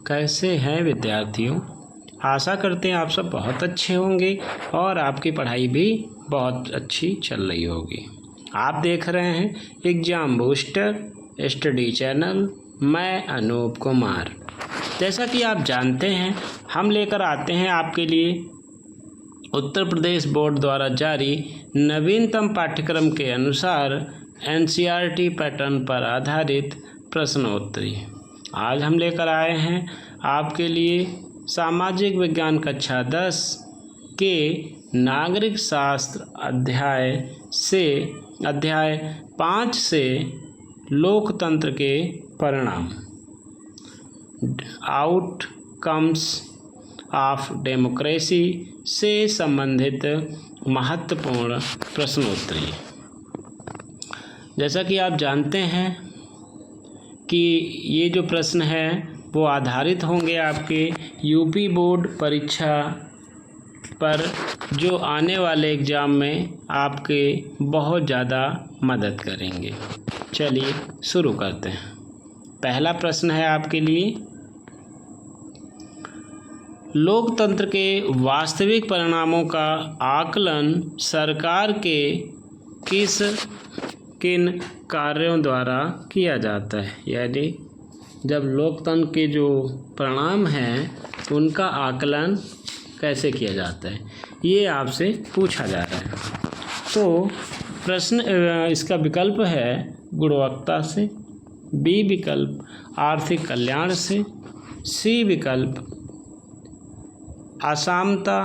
कैसे हैं विद्यार्थियों। आशा करते हैं आप सब बहुत अच्छे होंगे और आपकी पढ़ाई भी बहुत अच्छी चल रही होगी। आप देख रहे हैं एग्जाम बूस्टर स्टडी चैनल। मैं अनूप कुमार। जैसा कि आप जानते हैं, हम लेकर आते हैं आपके लिए उत्तर प्रदेश बोर्ड द्वारा जारी नवीनतम पाठ्यक्रम के अनुसार एनसीईआरटी पैटर्न पर आधारित प्रश्नोत्तरी। आज हम लेकर आए हैं आपके लिए सामाजिक विज्ञान कक्षा 10 के नागरिक शास्त्र अध्याय 5 से लोकतंत्र के परिणाम, आउटकम्स ऑफ डेमोक्रेसी से संबंधित महत्वपूर्ण प्रश्नोत्तरी। जैसा कि आप जानते हैं कि ये जो प्रश्न है वो आधारित होंगे आपके यूपी बोर्ड परीक्षा पर, जो आने वाले एग्ज़ाम में आपके बहुत ज़्यादा मदद करेंगे। चलिए शुरू करते हैं। पहला प्रश्न है आपके लिए, लोकतंत्र के वास्तविक परिणामों का आकलन सरकार के किन कार्यों द्वारा किया जाता है। यानी जब लोकतंत्र के जो परिणाम हैं उनका आकलन कैसे किया जाता है, ये आपसे पूछा जा रहा है। तो प्रश्न इसका विकल्प है गुणवत्ता से, बी विकल्प आर्थिक कल्याण से, सी विकल्प असमानता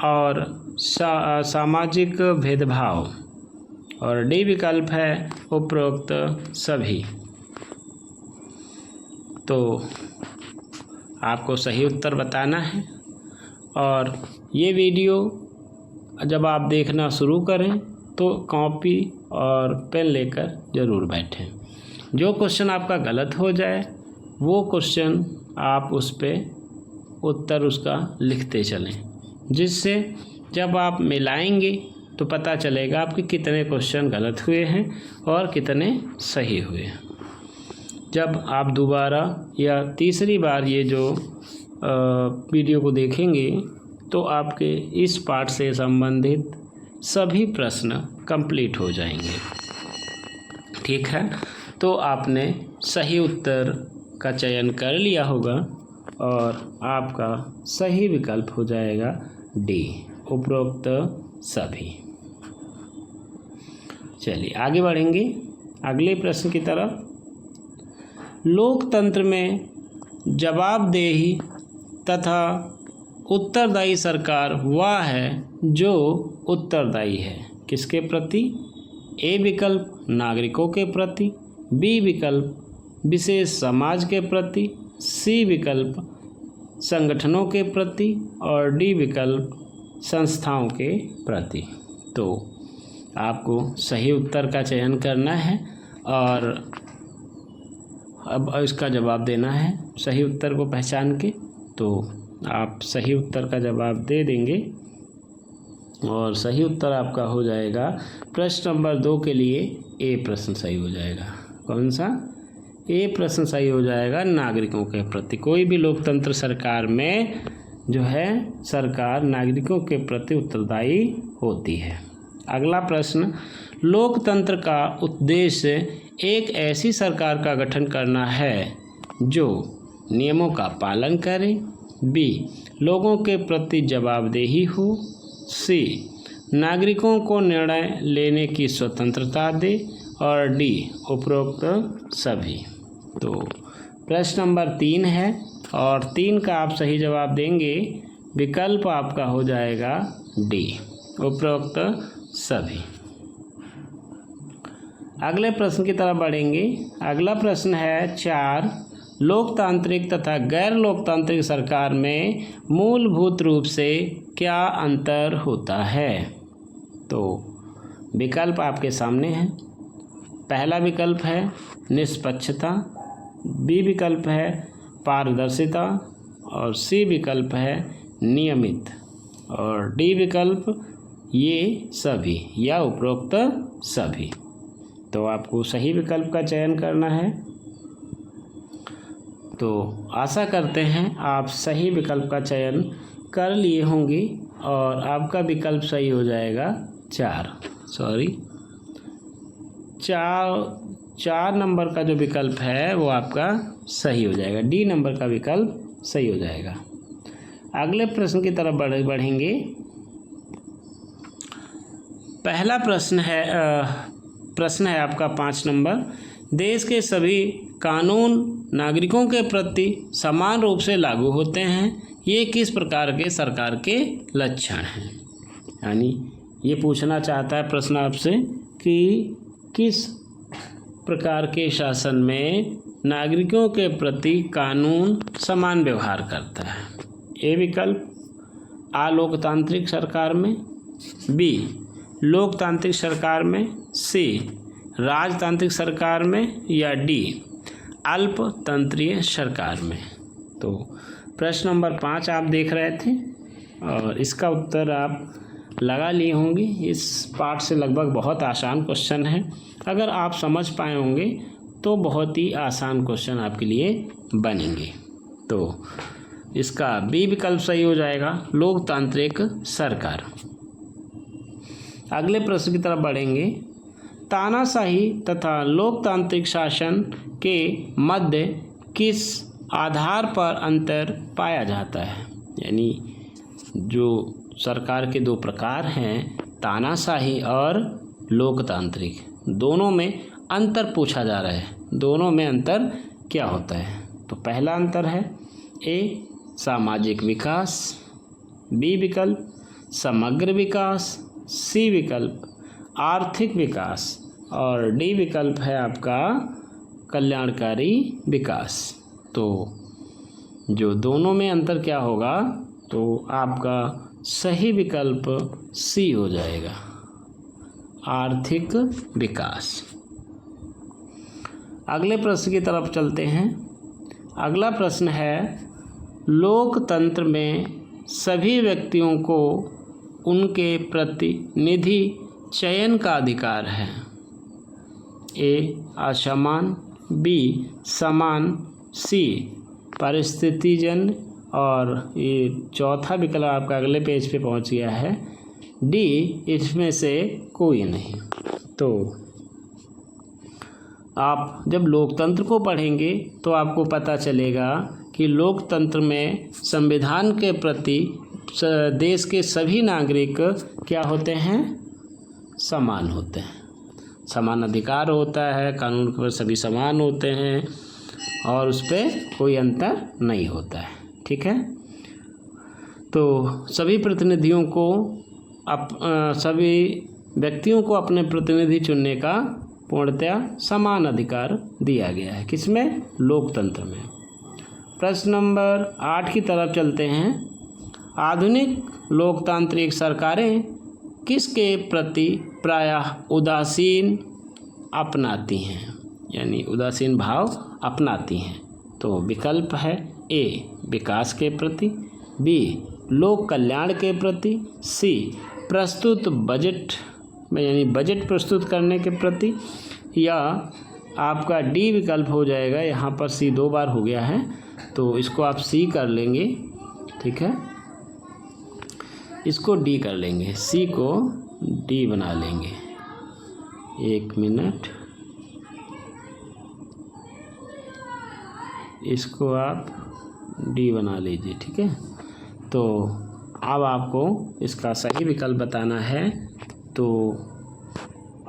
और सामाजिक भेदभाव, और डी विकल्प है उपरोक्त सभी। तो आपको सही उत्तर बताना है और ये वीडियो जब आप देखना शुरू करें तो कॉपी और पेन लेकर ज़रूर बैठें। जो क्वेश्चन आपका गलत हो जाए वो क्वेश्चन आप उस पर उत्तर उसका लिखते चलें, जिससे जब आप मिलाएंगे तो पता चलेगा आपके कितने क्वेश्चन गलत हुए हैं और कितने सही हुए हैं। जब आप दोबारा या तीसरी बार ये जो वीडियो को देखेंगे तो आपके इस पाठ से संबंधित सभी प्रश्न कंप्लीट हो जाएंगे। ठीक है, तो आपने सही उत्तर का चयन कर लिया होगा और आपका सही विकल्प हो जाएगा डी, उपरोक्त सभी। चलिए आगे बढ़ेंगे अगले प्रश्न की तरफ। लोकतंत्र में जवाबदेही तथा उत्तरदायी सरकार वह है जो उत्तरदायी है किसके प्रति। ए विकल्प नागरिकों के प्रति, बी विकल्प विशेष समाज के प्रति, सी विकल्प संगठनों के प्रति और डी विकल्प संस्थाओं के प्रति। तो आपको सही उत्तर का चयन करना है और अब इसका जवाब देना है सही उत्तर को पहचान के। तो आप सही उत्तर का जवाब दे देंगे और सही उत्तर आपका हो जाएगा प्रश्न नंबर 2 के लिए ए प्रश्न सही हो जाएगा। कौन सा? ए प्रश्न सही हो जाएगा, नागरिकों के प्रति। कोई भी लोकतंत्र सरकार में जो है सरकार नागरिकों के प्रति उत्तरदायी होती है। अगला प्रश्न, लोकतंत्र का उद्देश्य एक ऐसी सरकार का गठन करना है जो नियमों का पालन करे, बी लोगों के प्रति जवाबदेही हो, सी नागरिकों को निर्णय लेने की स्वतंत्रता दे और डी उपरोक्त सभी। तो प्रश्न नंबर 3 है और 3 का आप सही जवाब देंगे, विकल्प आपका हो जाएगा डी, उपरोक्त सभी। अगले प्रश्न की तरफ बढ़ेंगे। अगला प्रश्न है 4, लोकतांत्रिक तथा गैर लोकतांत्रिक सरकार में मूलभूत रूप से क्या अंतर होता है। तो विकल्प आपके सामने हैं। पहला विकल्प है निष्पक्षता, बी विकल्प है पारदर्शिता और सी विकल्प है नियमित और डी विकल्प ये सभी या उपरोक्त सभी। तो आपको सही विकल्प का चयन करना है। तो आशा करते हैं आप सही विकल्प का चयन कर लिए होंगे और आपका विकल्प सही हो जाएगा 4 नंबर का जो विकल्प है वो आपका सही हो जाएगा। डी नंबर का विकल्प सही हो जाएगा। अगले प्रश्न की तरफ बढ़ेंगे। पहला प्रश्न है आपका 5 नंबर। देश के सभी कानून नागरिकों के प्रति समान रूप से लागू होते हैं, ये किस प्रकार के सरकार के लक्षण हैं। यानी ये पूछना चाहता है प्रश्न आपसे कि किस प्रकार के शासन में नागरिकों के प्रति कानून समान व्यवहार करता है। ए विकल्प अलोकतांत्रिक सरकार में, बी लोकतांत्रिक सरकार में, सी राजतांत्रिक सरकार में, या डी अल्पतंत्रीय सरकार में। तो प्रश्न नंबर 5 आप देख रहे थे और इसका उत्तर आप लगा लिए होंगे। इस पार्ट से लगभग बहुत आसान क्वेश्चन है। अगर आप समझ पाए होंगे तो बहुत ही आसान क्वेश्चन आपके लिए बनेंगे। तो इसका बी विकल्प सही हो जाएगा, लोकतांत्रिक सरकार। अगले प्रश्न की तरफ बढ़ेंगे। तानाशाही तथा लोकतांत्रिक शासन के मध्य किस आधार पर अंतर पाया जाता है। यानी जो सरकार के 2 प्रकार हैं, तानाशाही और लोकतांत्रिक, दोनों में अंतर पूछा जा रहा है। दोनों में अंतर क्या होता है। तो पहला अंतर है ए सामाजिक विकास, बी विकल्प समग्र विकास, सी विकल्प आर्थिक विकास और डी विकल्प है आपका कल्याणकारी विकास। तो जो दोनों में अंतर क्या होगा, तो आपका सही विकल्प सी हो जाएगा, आर्थिक विकास। अगले प्रश्न की तरफ चलते हैं। अगला प्रश्न है, लोकतंत्र में सभी व्यक्तियों को उनके प्रतिनिधि चयन का अधिकार है। ए असमान, बी समान, सी परिस्थितिजन्य और ये चौथा विकल्प आपका अगले पेज पे पहुंच गया है, डी इसमें से कोई नहीं। तो आप जब लोकतंत्र को पढ़ेंगे तो आपको पता चलेगा कि लोकतंत्र में संविधान के प्रति देश के सभी नागरिक क्या होते हैं, समान होते हैं, समान अधिकार होता है, कानून पर सभी समान होते हैं और उस पर कोई अंतर नहीं होता है। ठीक है। तो सभी प्रतिनिधियों को सभी व्यक्तियों को अपने प्रतिनिधि चुनने का पूर्णतया समान अधिकार दिया गया है। किसमें, लोकतंत्र में। प्रश्न नंबर 8 की तरफ चलते हैं। आधुनिक लोकतांत्रिक सरकारें किसके प्रति प्रायः उदासीन अपनाती हैं, यानी उदासीन भाव अपनाती हैं। तो विकल्प है ए विकास के प्रति, बी लोक कल्याण के प्रति, सी प्रस्तुत बजट में यानी बजट प्रस्तुत करने के प्रति, या आपका डी विकल्प हो जाएगा। यहाँ पर सी 2 बार हो गया है तो इसको आप सी कर लेंगे। ठीक है, इसको डी कर लेंगे, सी को डी बना लेंगे। 1 मिनट, इसको आप डी बना लीजिए। ठीक है, तो अब आपको इसका सही विकल्प बताना है। तो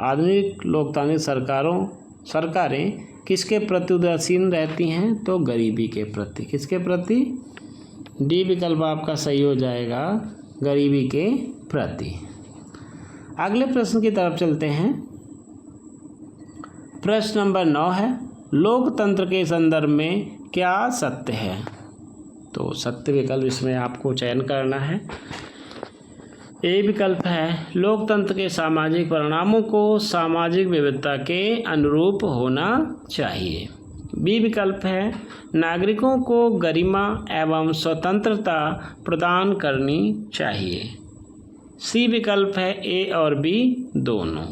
आधुनिक लोकतांत्रिक सरकारें किसके प्रति उदासीन रहती हैं, तो गरीबी के प्रति। किसके प्रति, डी विकल्प आपका सही हो जाएगा, गरीबी के प्रति। अगले प्रश्न की तरफ चलते हैं। प्रश्न नंबर 9 है, लोकतंत्र के संदर्भ में क्या सत्य है। तो सत्य विकल्प इसमें आपको चयन करना है। ए विकल्प है लोकतंत्र के सामाजिक परिणामों को सामाजिक विविधता के अनुरूप होना चाहिए। बी विकल्प है नागरिकों को गरिमा एवं स्वतंत्रता प्रदान करनी चाहिए। सी विकल्प है ए और बी दोनों,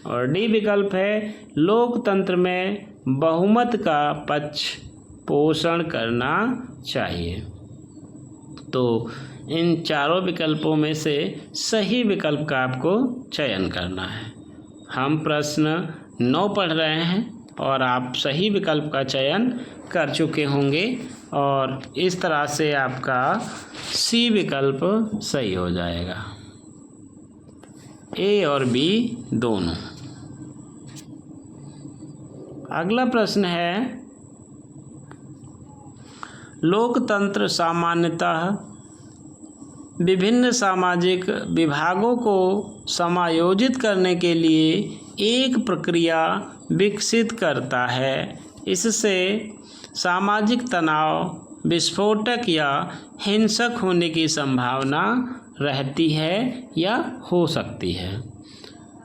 और डी विकल्प है लोकतंत्र में बहुमत का पक्ष पोषण करना चाहिए। तो इन चारों विकल्पों में से सही विकल्प का आपको चयन करना है। हम प्रश्न 9 पढ़ रहे हैं और आप सही विकल्प का चयन कर चुके होंगे और इस तरह से आपका सी विकल्प सही हो जाएगा, ए और बी दोनों। अगला प्रश्न है, लोकतंत्र सामान्यतः विभिन्न सामाजिक विभागों को समायोजित करने के लिए एक प्रक्रिया विकसित करता है। इससे सामाजिक तनाव, विस्फोटक या हिंसक होने की संभावना रहती है या हो सकती है।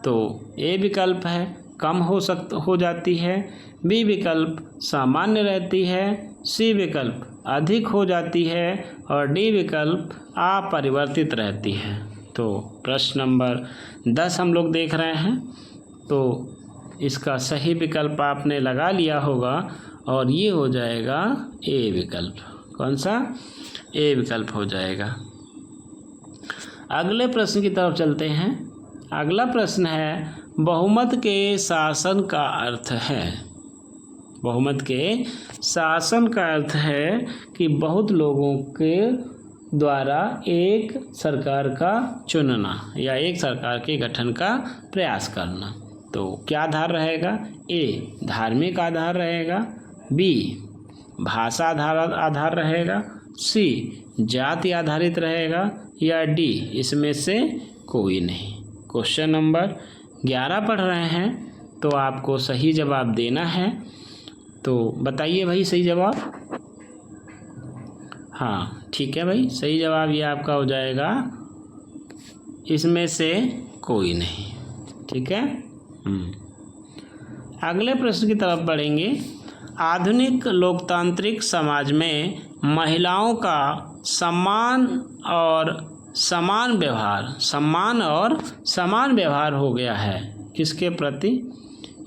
तो ए विकल्प है कम हो जाती है, बी विकल्प सामान्य रहती है, सी विकल्प अधिक हो जाती है और डी विकल्प अपरिवर्तित रहती है। तो प्रश्न नंबर 10 हम लोग देख रहे हैं। तो इसका सही विकल्प आपने लगा लिया होगा और ये हो जाएगा ए विकल्प। कौन सा? ए विकल्प हो जाएगा। अगले प्रश्न की तरफ चलते हैं। अगला प्रश्न है, बहुमत के शासन का अर्थ है। बहुमत के शासन का अर्थ है कि बहुत लोगों के द्वारा एक सरकार का चुनना या एक सरकार के गठन का प्रयास करना। तो क्या आधार रहेगा? ए धार्मिक आधार रहेगा, बी भाषा आधार रहेगा, सी जाति आधारित रहेगा या डी इसमें से कोई नहीं। क्वेश्चन नंबर 11 पढ़ रहे हैं तो आपको सही जवाब देना है। तो बताइए भाई सही जवाब। हाँ ठीक है भाई, सही जवाब ये आपका हो जाएगा इसमें से कोई नहीं। ठीक है। अगले प्रश्न की तरफ बढ़ेंगे। आधुनिक लोकतांत्रिक समाज में महिलाओं का सम्मान और समान व्यवहार हो गया है। किसके प्रति?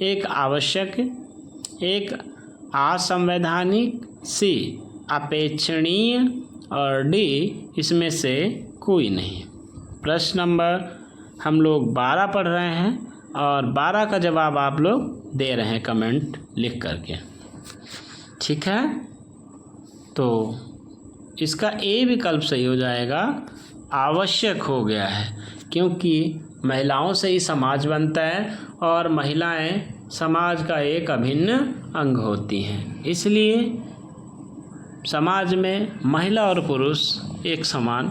एक आवश्यक, एक असंवैधानिक, सी अपेक्षणीय और डी इसमें से कोई नहीं। प्रश्न नंबर हम लोग 12 पढ़ रहे हैं और 12 का जवाब आप लोग दे रहे हैं कमेंट लिख करके। ठीक है। तो इसका ए विकल्प सही हो जाएगा, आवश्यक हो गया है, क्योंकि महिलाओं से ही समाज बनता है और महिलाएं समाज का एक अभिन्न अंग होती हैं। इसलिए समाज में महिला और पुरुष एक समान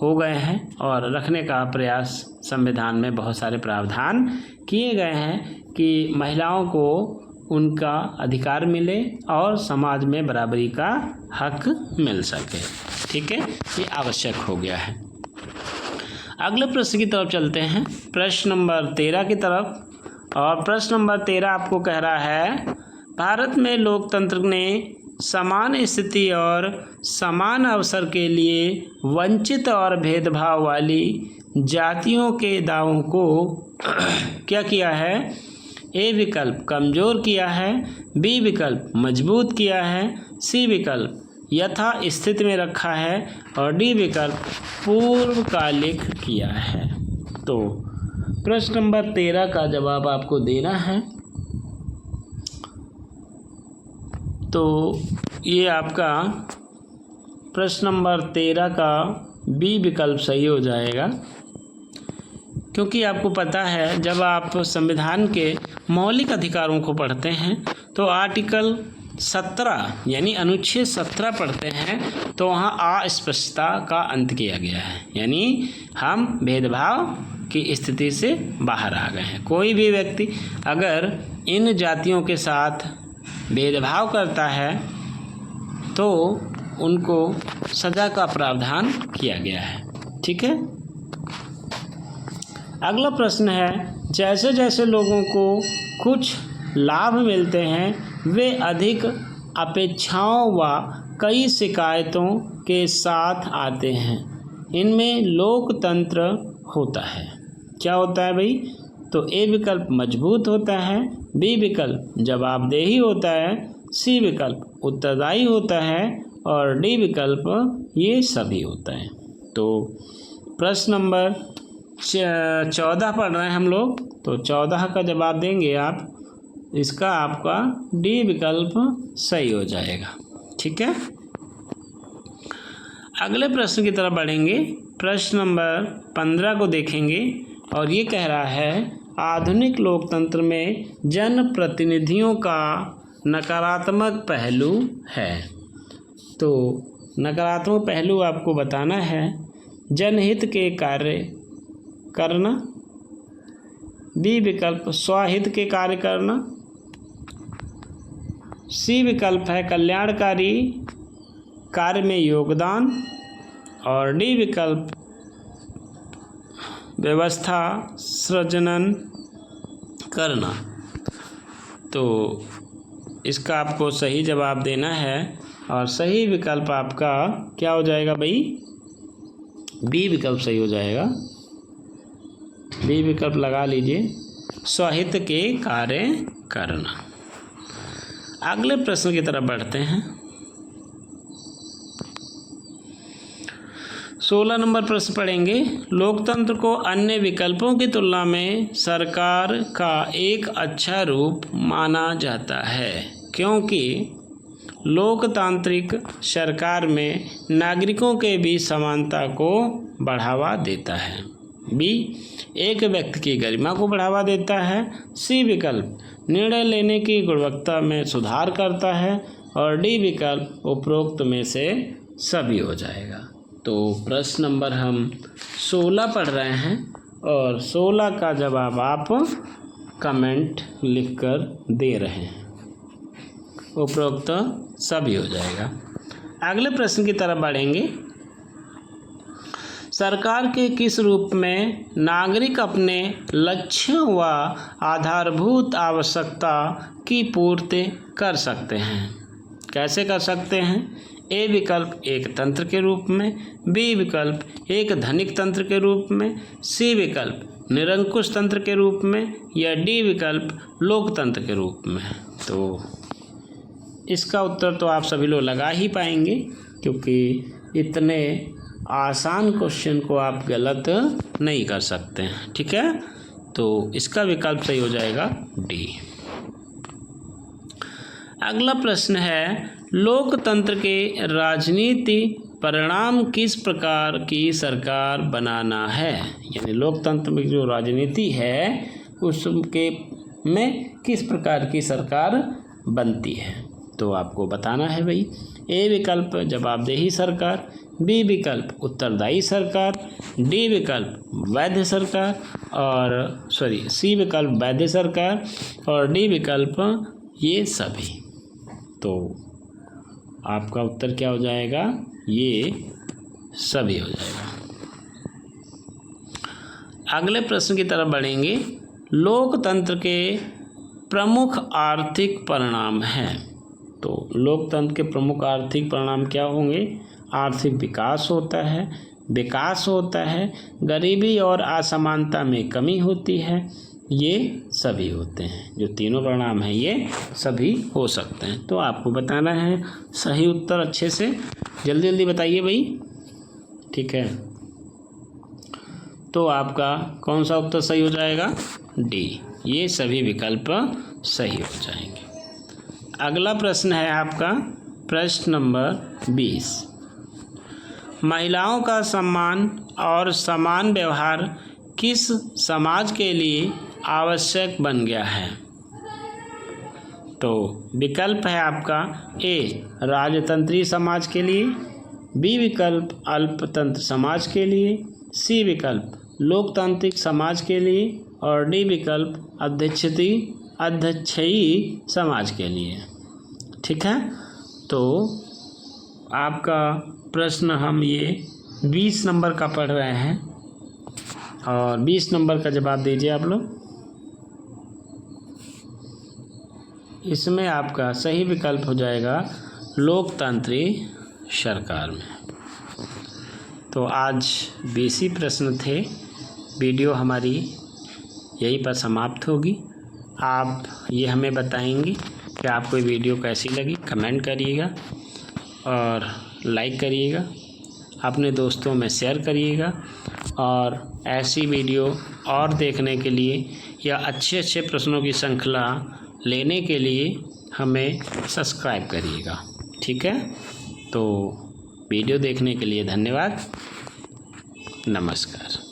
हो गए हैं और रखने का प्रयास संविधान में बहुत सारे प्रावधान किए गए हैं कि महिलाओं को उनका अधिकार मिले और समाज में बराबरी का हक मिल सके। ठीक है, ये आवश्यक हो गया है। अगले प्रश्न की तरफ चलते हैं, प्रश्न नंबर 13 की तरफ। और प्रश्न नंबर 13 आपको कह रहा है, भारत में लोकतंत्र ने समान स्थिति और समान अवसर के लिए वंचित और भेदभाव वाली जातियों के दावों को क्या किया है? ए विकल्प कमज़ोर किया है, बी विकल्प मजबूत किया है, सी विकल्प यथा स्थिति में रखा है और डी विकल्प पूर्वकालिक किया है। तो प्रश्न नंबर 13 का जवाब आपको देना है। तो ये आपका प्रश्न नंबर 13 का बी विकल्प सही हो जाएगा, क्योंकि आपको पता है जब आप संविधान के मौलिक अधिकारों को पढ़ते हैं तो आर्टिकल 17 यानी अनुच्छेद 17 पढ़ते हैं तो वहाँ अस्पष्टता का अंत किया गया है, यानी हम भेदभाव की स्थिति से बाहर आ गए हैं। कोई भी व्यक्ति अगर इन जातियों के साथ भेदभाव करता है तो उनको सज़ा का प्रावधान किया गया है। ठीक है। अगला प्रश्न है, जैसे जैसे लोगों को कुछ लाभ मिलते हैं वे अधिक अपेक्षाओं व कई शिकायतों के साथ आते हैं, इनमें लोकतंत्र होता है। क्या होता है भाई? तो ए विकल्प मजबूत होता है, बी विकल्प जवाबदेही होता है, सी विकल्प उत्तरदायी होता है और डी विकल्प ये सभी होता है। तो प्रश्न नंबर 14 पढ़ रहे हैं हम लोग। तो 14 का जवाब देंगे आप, इसका आपका डी विकल्प सही हो जाएगा। ठीक है, अगले प्रश्न की तरफ बढ़ेंगे। प्रश्न नंबर 15 को देखेंगे और ये कह रहा है आधुनिक लोकतंत्र में जनप्रतिनिधियों का नकारात्मक पहलू है। तो नकारात्मक पहलू आपको बताना है। जनहित के कार्य करना, बी विकल्प स्वहित के कार्य करना, सी विकल्प है कल्याणकारी कार्य में योगदान और डी विकल्प व्यवस्था सृजन करना। तो इसका आपको सही जवाब देना है और सही विकल्प आपका क्या हो जाएगा भाई? बी विकल्प सही हो जाएगा। बी विकल्प लगा लीजिए, स्वहित के कार्य करना। अगले प्रश्न की तरफ बढ़ते हैं। 16 नंबर प्रश्न पढ़ेंगे। लोकतंत्र को अन्य विकल्पों की तुलना में सरकार का एक अच्छा रूप माना जाता है क्योंकि लोकतांत्रिक सरकार में नागरिकों के बीच समानता को बढ़ावा देता है। बी, एक व्यक्ति की गरिमा को बढ़ावा देता है। सी विकल्प निर्णय लेने की गुणवत्ता में सुधार करता है और डी विकल्प उपरोक्त में से सभी हो जाएगा। तो प्रश्न नंबर हम 16 पढ़ रहे हैं और 16 का जवाब आप कमेंट लिखकर दे रहे हैं। उपरोक्त सभी हो जाएगा। अगले प्रश्न की तरफ बढ़ेंगे। सरकार के किस रूप में नागरिक अपने लक्ष्यों व आधारभूत आवश्यकता की पूर्ति कर सकते हैं? कैसे कर सकते हैं? ए विकल्प एक तंत्र के रूप में, बी विकल्प एक धनिक तंत्र के रूप में, सी विकल्प निरंकुश तंत्र के रूप में या डी विकल्प लोकतंत्र के रूप में। तो इसका उत्तर तो आप सभी लोग लगा ही पाएंगे क्योंकि इतने आसान क्वेश्चन को आप गलत नहीं कर सकते हैं। ठीक है, तो इसका विकल्प सही हो जाएगा डी। अगला प्रश्न है लोकतंत्र के राजनीति परिणाम किस प्रकार की सरकार बनाना है? यानी लोकतंत्र में जो राजनीति है उसके में किस प्रकार की सरकार बनती है? तो आपको बताना है भाई। ए विकल्प जवाबदेही सरकार, बी विकल्प उत्तरदायी सरकार, डी विकल्प वैध सरकार और सी विकल्प वैध सरकार और डी विकल्प ये सभी। तो आपका उत्तर क्या हो जाएगा? ये सभी हो जाएगा। अगले प्रश्न की तरफ बढ़ेंगे। लोकतंत्र के प्रमुख आर्थिक परिणाम हैं। तो लोकतंत्र के प्रमुख आर्थिक परिणाम क्या होंगे? आर्थिक विकास होता है, विकास होता है, गरीबी और असमानता में कमी होती है, ये सभी होते हैं। जो तीनों परिणाम हैं ये सभी हो सकते हैं। तो आपको बताना है सही उत्तर अच्छे से, जल्दी जल्दी बताइए भाई। ठीक है, तो आपका कौन सा उत्तर सही हो जाएगा? डी, ये सभी विकल्प सही हो जाएंगे। अगला प्रश्न है आपका प्रश्न नंबर 20। महिलाओं का सम्मान और समान व्यवहार किस समाज के लिए आवश्यक बन गया है? तो विकल्प है आपका ए राजतंत्री समाज के लिए, बी विकल्प अल्पतंत्र समाज के लिए, सी विकल्प लोकतांत्रिक समाज के लिए और डी विकल्प अध्यक्षीय समाज के लिए। ठीक है, तो आपका प्रश्न हम ये 20 नंबर का पढ़ रहे हैं और 20 नंबर का जवाब दीजिए आप लोग। इसमें आपका सही विकल्प हो जाएगा लोकतांत्रिक सरकार में। तो आज 20 ही प्रश्न थे। वीडियो हमारी यहीं पर समाप्त होगी। आप ये हमें बताएंगे कि आपको ये वीडियो कैसी लगी, कमेंट करिएगा और लाइक करिएगा, अपने दोस्तों में शेयर करिएगा। और ऐसी वीडियो और देखने के लिए या अच्छे अच्छे प्रश्नों की श्रृंखला लेने के लिए हमें सब्सक्राइब करिएगा। ठीक है, तो वीडियो देखने के लिए धन्यवाद। नमस्कार।